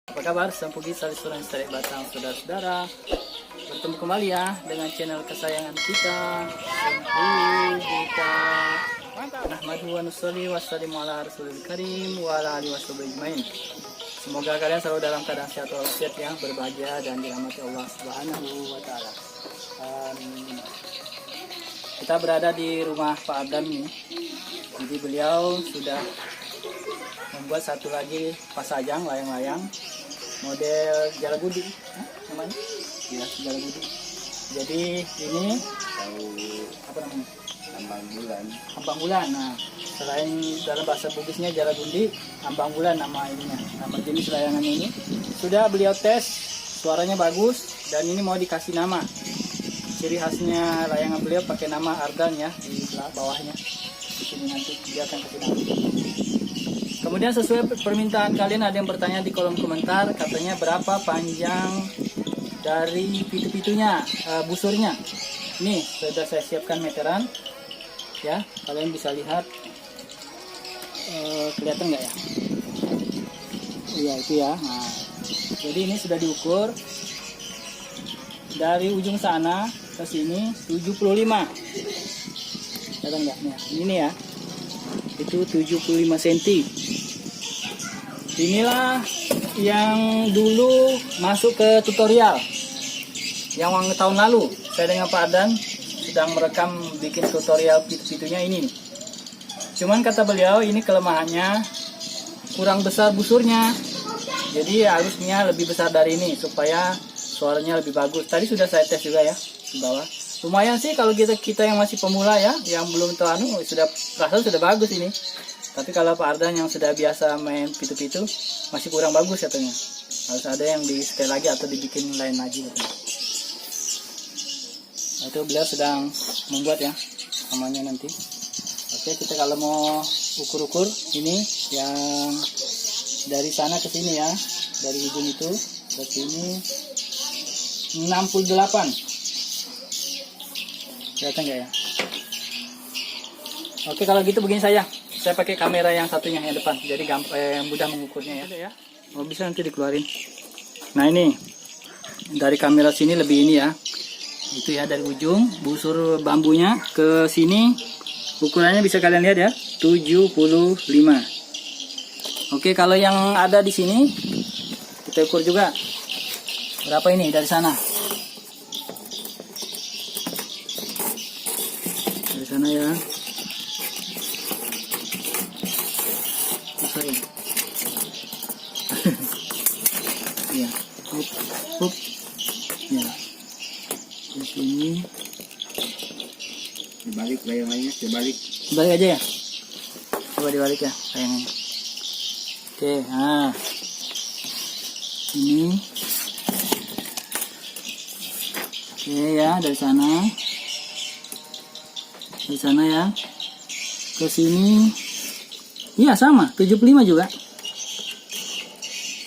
Apa kabar? Sampugi salisuran Starek Batang, saudara-saudara. Bertemu kembali ya dengan channel kesayangan kita, Sampugi kita. Nahmadu wa nusalli wa sallimu ala rasulil karim wa ala alihi washabihi ajmain. Semoga kalian selalu dalam keadaan sehat walafiat yang berbahagia dan dirahmati Allah Subhanahu wa taala. Kita berada di rumah Pak Adam nih. Jadi beliau sudah membuat satu lagi pasajang layang-layang model Jalagudi, namanya? Ya, Jalagudi. Jadi ini apa namanya? Ambang bulan. Ambang bulan. Nah, selain dalam bahasa Bugisnya Jalagudi, ambang bulan nama ininya. Nama jenis layangan ini sudah beliau tes, suaranya bagus dan ini mau dikasih nama. Ciri khasnya layangan beliau pakai nama Ardan ya di bawahnya. Di sini nanti dia akan kasih nama. Kemudian sesuai permintaan kalian ada yang bertanya di kolom komentar, katanya berapa panjang dari pitu-pitunya, busurnya. Nih sudah saya siapkan meteran, ya kalian bisa lihat, kelihatan nggak ya? Iya itu ya. Nah, jadi ini sudah diukur dari ujung sana ke sini 75. Kelihatan nggak? Nih, ini ya. Itu 75 cm. Inilah yang dulu masuk ke tutorial yang tahun lalu saya dengan Pak Adan sedang merekam bikin tutorial pitu-pitunya ini. Cuman kata beliau ini kelemahannya kurang besar busurnya, jadi harusnya lebih besar dari ini supaya suaranya lebih bagus. Tadi sudah saya tes juga ya di bawah. Lumayan sih kalau kita yang masih pemula ya, yang belum tahu sudah rasa sudah bagus ini. Tapi kalau Pak Ardan yang sudah biasa main pitu-pitu masih kurang bagus katanya. Harus ada yang di setel lagi atau dibikin lain lagi katanya. Nah, itu beliau sedang membuat ya namanya nanti. Oke, kita kalau mau ukur-ukur ini yang dari sana ke sini ya, dari ujung itu ke sini 68. Kelihatan nggak ya? Oke, kalau gitu begini saya pakai kamera yang satunya yang depan, jadi mudah mengukurnya ya. Oh, bisa nanti dikeluarin. Nah ini dari kamera sini lebih ini ya, itu ya dari ujung busur bambunya ke sini ukurannya bisa kalian lihat ya, 75. Oke, kalau yang ada di sini kita ukur juga berapa ini dari sana. Dari sana ya. Sorry. Ya, up. Ya. Di sini. Dibalik layang-layangnya, dibalik. Dibalik aja ya. Coba dibalik ya layangannya. Oke, nah. Ini. Oke ya, dari sana. Dari sana ya. Ke sini. Iya sama, 75 juga.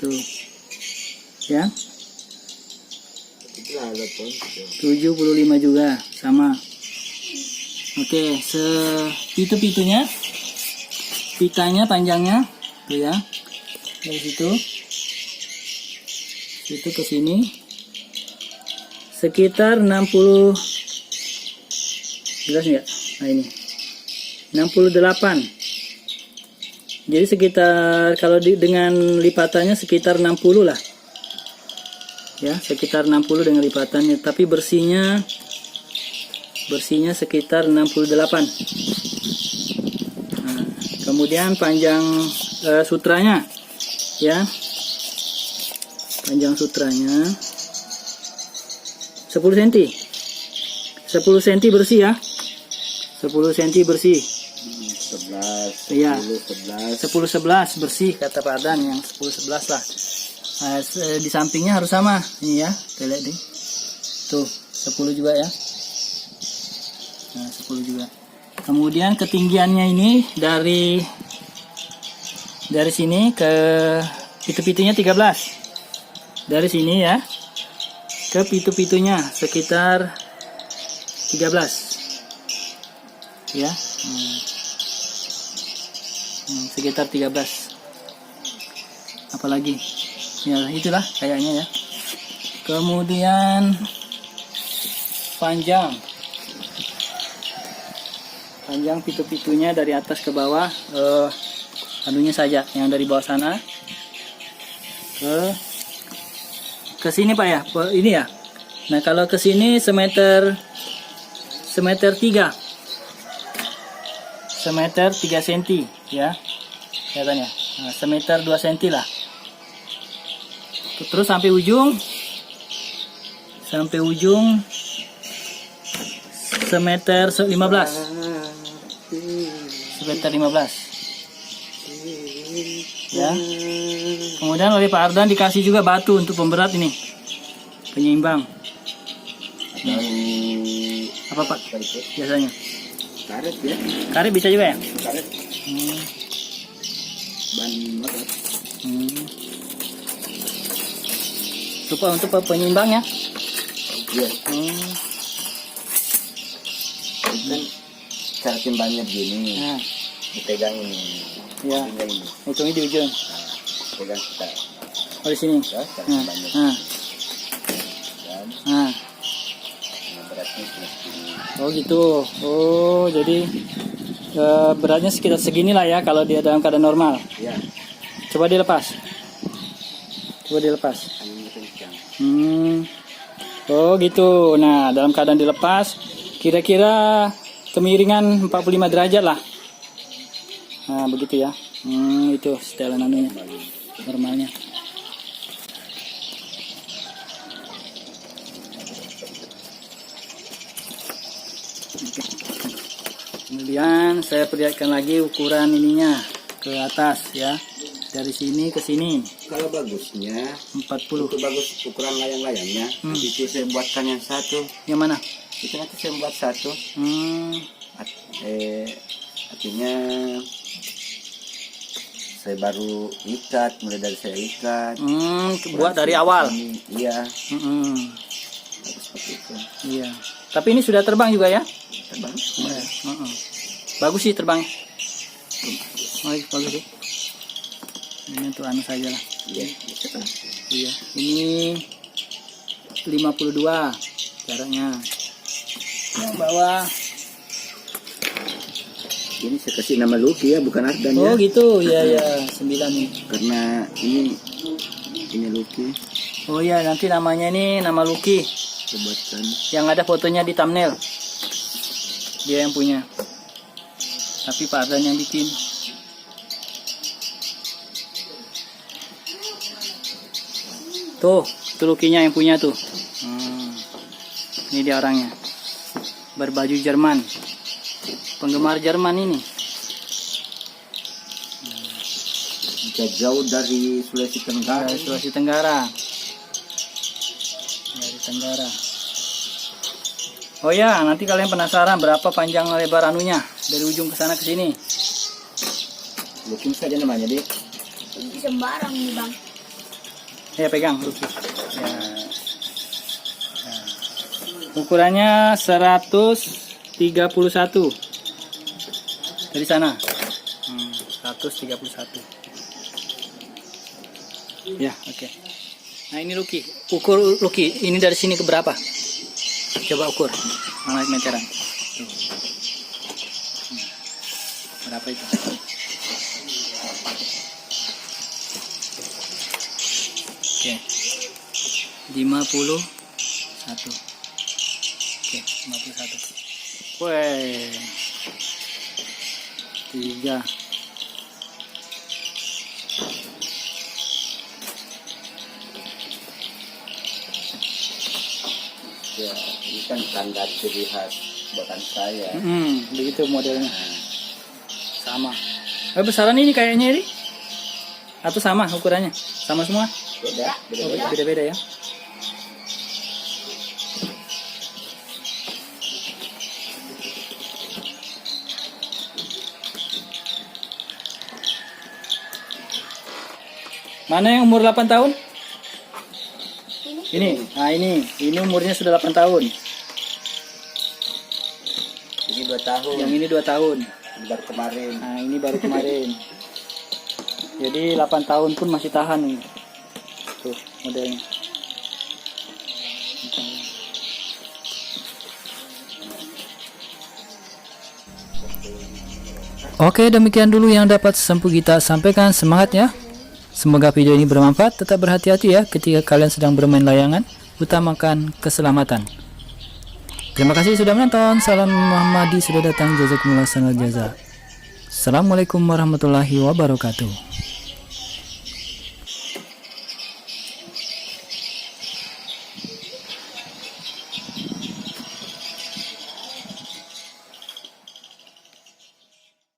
Tuh. Ya. 75 juga, sama. Oke, pitu-pitunya. Pitanya panjangnya tuh ya. Dari situ. Situ ke sini. Sekitar 60. Jelas enggak? Nah ini. 68. Jadi sekitar kalau dengan lipatannya sekitar 60 lah. Ya, sekitar 60 dengan lipatannya, tapi bersihnya sekitar 68. Nah, kemudian panjang sutranya ya. Panjang sutranya 10 cm. 10 cm bersih ya. 10 cm bersih. 11, iya, 11 bersih kata Pak Ardan, yang 10-11 lah. Nah, di sampingnya harus sama ini ya, kita lihat nih tuh 10 juga ya. Nah 10 juga. Kemudian ketinggiannya ini dari sini ke pitu-pitunya 13, dari sini ya ke pitu-pitunya sekitar 13 ya. Sekitar 13. Apalagi Ya itulah kayaknya ya. Kemudian panjang pitu-pitunya dari atas ke bawah, anunya saja yang dari bawah sana ke sini Pak ya, ini ya. Nah kalau ke sini semeter 3 cm ya kelihatannya. Nah, semeter 2 cm lah. Terus sampai ujung semeter 15 ya. Kemudian oleh Pak Ardan dikasih juga batu untuk pemberat ini, penyeimbang. Apa Pak biasanya? Karet ya. Karet bisa juga ya? Karet. Ban motor. Lupa untuk penyeimbangnya. Iya. Kan cara timbangnya begini. Nah, Dipegang ini. ya. Ini. Hitungnya di ujung. Pegang kita. Oh di sini. Ya, cara Nah, timbangnya. nah, Dan nah. beratnya segini. Oh gitu. Oh jadi beratnya sekitar segini lah ya kalau dia dalam keadaan normal. Ya, Coba dilepas. angin kencang. Oh gitu. Nah dalam keadaan dilepas, kira-kira kemiringan 45 derajat lah. Nah begitu ya. Itu setelan anunya, normalnya. Kemudian saya perlihatkan lagi ukuran ininya ke atas ya. Dari sini ke sini Kalau bagusnya, 40. itu bagus ukuran layang-layangnya. Itu saya buatkan yang satu. Yang mana? Itu nanti saya buat satu. Artinya saya baru ikat, mulai dari saya ikat. Buat dari awal. Iya. Mm-mm. Seperti itu. Iya. Tapi ini sudah terbang juga ya? Terbang. Iya. Bagus sih terbang. Bagus sih. Ini untuk anu saja lah. Iya. Iya. Ini 52 jaraknya. Yang bawah. Ini saya kasih nama Lucky ya, bukan Ardan ya. Oh gitu. Iya ya. 9 ini. Karena ini Lucky. Oh iya, nanti namanya ini nama Lucky. Saya buatkan. Yang ada fotonya di thumbnail. Dia yang punya. Tapi Pak Ardan yang bikin. Tuh, itu Lucky-nya yang punya tuh. Ini dia orangnya. Berbaju Jerman. Penggemar Jerman ini. Jika jauh dari Sulawesi Tenggara. Dari Sulawesi Tenggara. Dari Tenggara. Oh ya, nanti kalian penasaran berapa panjang lebar anunya dari ujung ke sana ke sini. Lucky saja namanya dia. Ini sembarang nih bang. Ya pegang Lucky. Ya. Ukurannya 131 dari sana. 131. Ya, oke. Nah, ini Lucky. Ukur Lucky, ini dari sini ke berapa? Coba ukur. Mana meteran? Tuh. Berapa itu? Oke. 51. Oke, 51. Weh. 3. Ya, ini kan tanda ciri khas buatan saya. Begitu modelnya. Sama. Besaran ini kayaknya ini? Atau sama ukurannya? Sama semua? Beda, Oh, beda. beda-beda ya. Mana yang umur 8 tahun? Ini. Nah, ini umurnya sudah 8 tahun. Ini 2 tahun. Yang ini 2 tahun. Ini baru kemarin. Nah, ini baru kemarin. Jadi 8 tahun pun masih tahan nih. modelnya. Oke, demikian dulu yang dapat Sempu Gita sampaikan. Semangat ya. Semoga video ini bermanfaat. Tetap berhati-hati ya ketika kalian sedang bermain layangan. Utamakan keselamatan. Terima kasih sudah menonton. Salam Muhammadi sudah datang. Jazakumullah sangat jaza. Assalamualaikum warahmatullahi wabarakatuh.